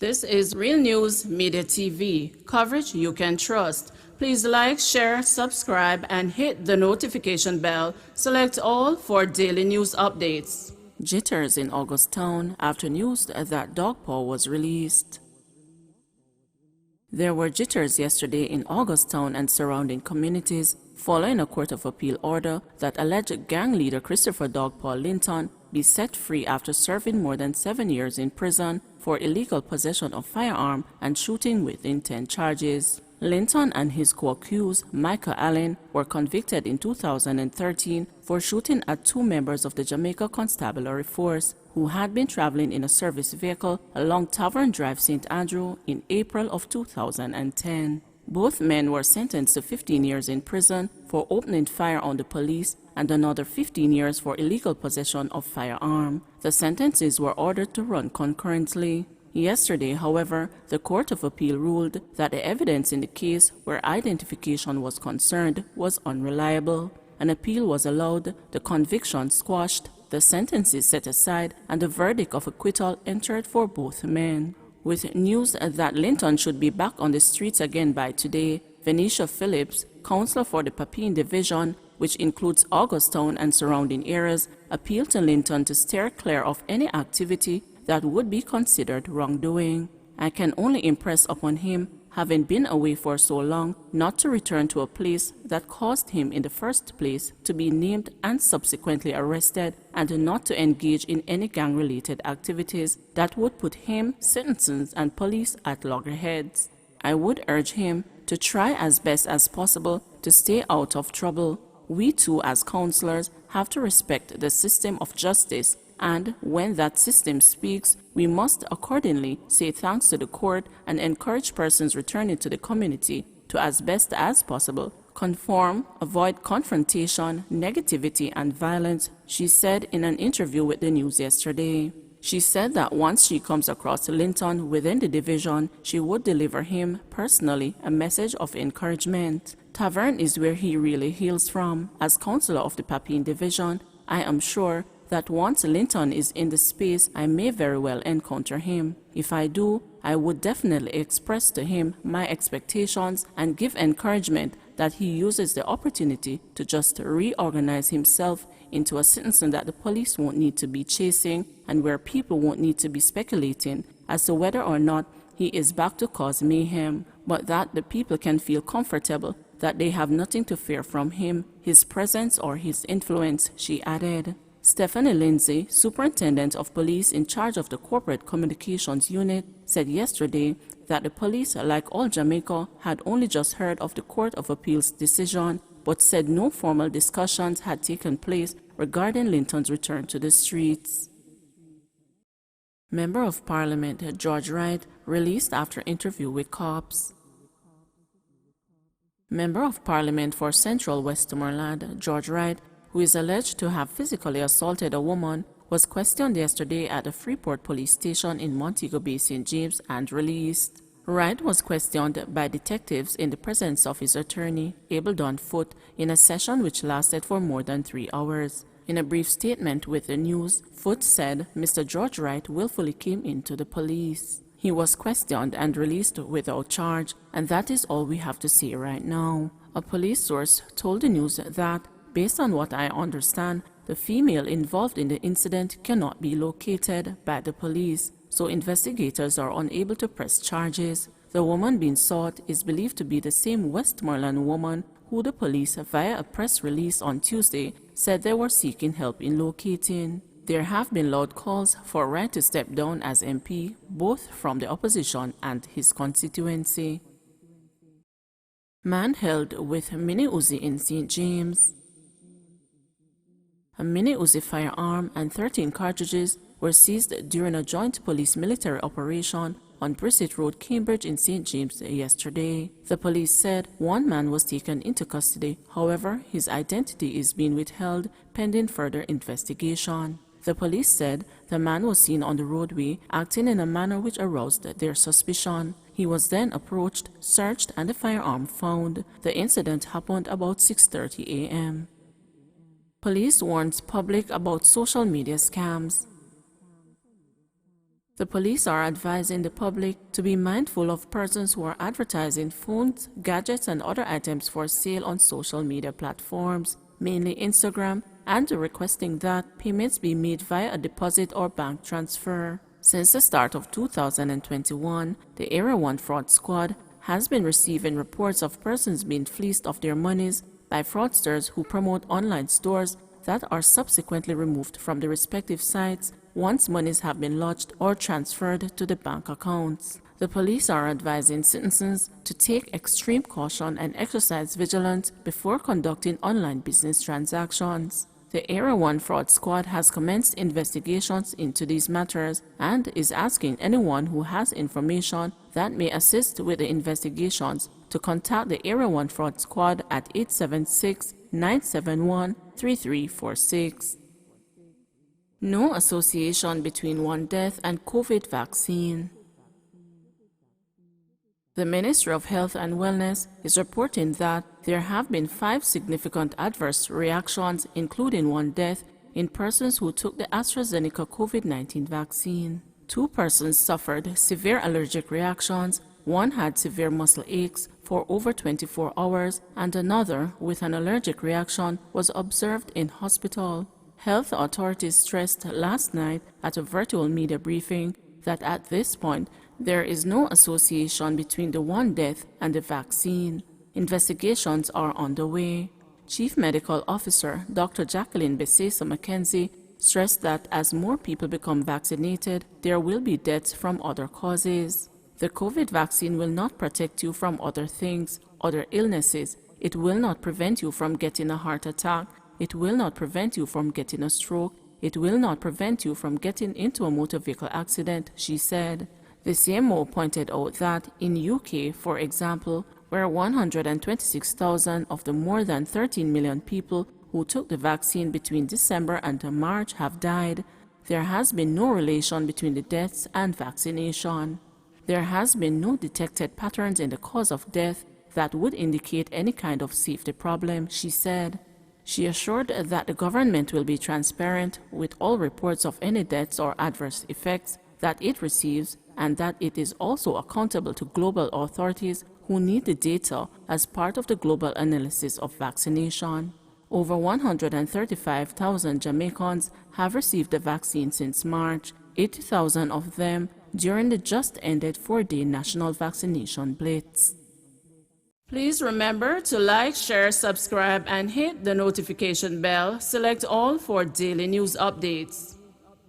This is Real News Media TV, coverage you can trust. Please like, share, subscribe, and hit the notification bell. Select all for daily news updates. Jitters in Augustown after news that Dog Paw was released. There were jitters yesterday in Augustown and surrounding communities following a Court of Appeal order that alleged gang leader Christopher Dog Paw Linton be set free after serving more than 7 years in prison for illegal possession of firearm and shooting with intent charges. Linton and his co-accused, Michael Allen, were convicted in 2013 for shooting at 2 members of the Jamaica Constabulary Force who had been traveling in a service vehicle along Tavern Drive, St. Andrew in April of 2010. Both men were sentenced to 15 years in prison for opening fire on the police and another 15 years for illegal possession of firearm. The sentences were ordered to run concurrently. Yesterday, however, the Court of Appeal ruled that the evidence in the case where identification was concerned was unreliable. An appeal was allowed, the conviction squashed, the sentences set aside, and the verdict of acquittal entered for both men. With news that Linton should be back on the streets again by today, Venetia Phillips, counselor for the Papine Division, which includes Augustown and surrounding areas, appealed to Linton to steer clear of any activity that would be considered wrongdoing. I can only impress upon him, having been away for so long, not to return to a place that caused him in the first place to be named and subsequently arrested, and not to engage in any gang-related activities that would put him, citizens, and police at loggerheads. I would urge him to try as best as possible to stay out of trouble. We too, as counselors, have to respect the system of justice, and when that system speaks, we must accordingly say thanks to the court and encourage persons returning to the community to, as best as possible, conform, avoid confrontation, negativity, and violence, she said in an interview with the news yesterday. She said that once she comes across Linton within the division, she would deliver him, personally, a message of encouragement. Tavern is where he really hails from. As counselor of the Papine Division, I am sure that once Linton is in the space, I may very well encounter him. If I do, I would definitely express to him my expectations and give encouragement that he uses the opportunity to just reorganize himself into a citizen that the police won't need to be chasing and where people won't need to be speculating as to whether or not he is back to cause mayhem, but that the people can feel comfortable that they have nothing to fear from him, his presence, or his influence, she added. Stephanie Lindsay, Superintendent of Police in charge of the Corporate Communications Unit, said yesterday that the police, like all Jamaica, had only just heard of the Court of Appeal's decision, but said no formal discussions had taken place regarding Linton's return to the streets. Member of Parliament George Wright released after interview with cops. Member of Parliament for Central Westmoreland George Wright, who is alleged to have physically assaulted a woman, was questioned yesterday at the Freeport Police Station in Montego Bay, St. James, and released. Wright was questioned by detectives in the presence of his attorney, Abe-Don, in a session which lasted for more than 3 hours. In a brief statement with the news, Foote said Mr. George Wright willfully came into the police. He was questioned and released without charge, and that is all we have to say right now. A police source told the news that, based on what I understand, the female involved in the incident cannot be located by the police, so investigators are unable to press charges. The woman being sought is believed to be the same Westmoreland woman who the police, via a press release on Tuesday, said they were seeking help in locating. There have been loud calls for Wright to step down as MP, both from the opposition and his constituency. Man held with mini Uzi in St. James. A mini Uzi firearm and 13 cartridges were seized during a joint police-military operation on Brissett Road, Cambridge in St. James yesterday. The police said one man was taken into custody, however, his identity is being withheld pending further investigation. The police said the man was seen on the roadway acting in a manner which aroused their suspicion. He was then approached, searched, and the firearm found. The incident happened about 6:30 a.m. Police warns public about social media scams. The police are advising the public to be mindful of persons who are advertising phones, gadgets, and other items for sale on social media platforms, mainly Instagram, and requesting that payments be made via a deposit or bank transfer. Since the start of 2021, the Area 1 Fraud Squad has been receiving reports of persons being fleeced of their monies by fraudsters who promote online stores that are subsequently removed from the respective sites once monies have been lodged or transferred to the bank accounts. The police are advising citizens to take extreme caution and exercise vigilance before conducting online business transactions. The Area 1 Fraud Squad has commenced investigations into these matters and is asking anyone who has information that may assist with the investigations to contact the Area 1 Fraud Squad at 876-971-3346. No association between one death and COVID vaccine. The Ministry of Health and Wellness is reporting that there have been 5 significant adverse reactions, including one death, in persons who took the AstraZeneca COVID-19 vaccine. 2 persons suffered severe allergic reactions, one had severe muscle aches for over 24 hours, and another, with an allergic reaction, was observed in hospital. Health authorities stressed last night at a virtual media briefing that at this point, there is no association between the one death and the vaccine. Investigations are underway. Chief Medical Officer Dr. Jacqueline Besesa McKenzie stressed that as more people become vaccinated, there will be deaths from other causes. The COVID vaccine will not protect you from other things, other illnesses. It will not prevent you from getting a heart attack. It will not prevent you from getting a stroke. It will not prevent you from getting into a motor vehicle accident, she said. The CMO pointed out that in UK, for example, where 126,000 of the more than 13 million people who took the vaccine between December and March have died, there has been no relation between the deaths and vaccination. There has been no detected patterns in the cause of death that would indicate any kind of safety problem, she said. She assured that the government will be transparent with all reports of any deaths or adverse effects that it receives, and that it is also accountable to global authorities who need the data as part of the global analysis of vaccination. Over 135,000 Jamaicans have received the vaccine since March, 80,000 of them during the just ended 4-day national vaccination blitz. Please remember to like, share, subscribe, and hit the notification bell. Select all for daily news updates.